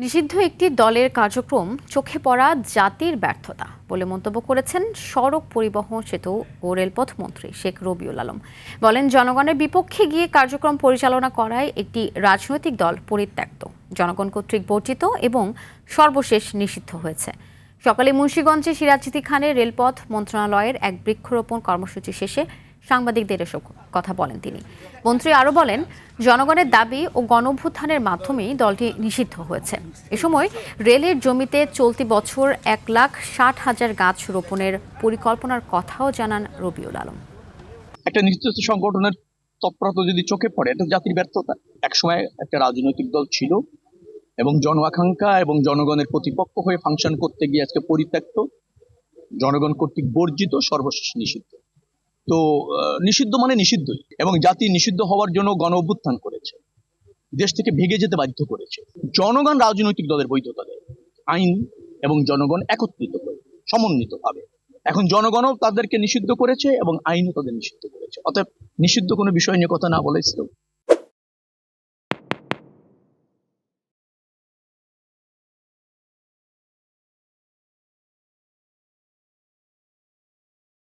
নিষিদ্ধ একটি দলের কার্যক্রম চোখে পড়া জাতির ব্যর্থতা বলে মন্তব্য করেছেন সড়ক পরিবহন সেতু ও রেলপথ মন্ত্রী শেখ রবিউল আলম। বলেন, জনগণের বিপক্ষে গিয়ে কার্যক্রম পরিচালনা করায় একটি রাজনৈতিক দল পরিত্যক্ত, জনগণ কর্তৃক বর্জিত এবং সর্বশেষ নিষিদ্ধ হয়েছে। সকালে মুন্সিগঞ্জে সিরাজুদ্দিন খানের রেলপথ মন্ত্রণালয়ের এক বৃক্ষরোপণ কর্মসূচি শেষে সাংবাদিকদের এসব কথা বলেন তিনি। মন্ত্রী আরও বলেন, জনগণের দাবি ও গণঅভ্যুত্থানের মাধ্যমেই দলটি নিষিদ্ধ হয়েছে। এ সময় রেলের জমিতে চলতি বছর 1,60,000 গাছ রোপণের পরিকল্পনার কথাও জানান রবিউল আলম। একটা নির্দিষ্ট সংগঠনের তৎপরতা যদি চোখে পড়ে, এটা জাতির ব্যর্থতা। একসময় একটা রাজনৈতিক দল ছিল এবং জন আকাঙ্ক্ষা এবং জনগণের প্রতিপক্ষ হয়ে ফাংশন করতে গিয়ে আজকে পরিত্যক্ত, জনগণ কর্তৃক বর্জিত, সর্বশেষ নিষিদ্ধ। তো নিষিদ্ধ মানে নিষিদ্ধই, এবং জাতি নিষিদ্ধ হওয়ার জন্য গণ অভ্যুত্থান করেছে, দেশ থেকে ভেগে যেতে বাধ্য করেছে। জনগণ রাজনৈতিক দলের বৈধতা দেয়, আইন এবং জনগণ একত্রিত করে সমন্বিত ভাবে। এখন জনগণও তাদেরকে নিষিদ্ধ করেছে এবং আইনও তাদের নিষিদ্ধ করেছে। অতএব নিষিদ্ধ কোনো বিষয় নিয়ে কথা না বলে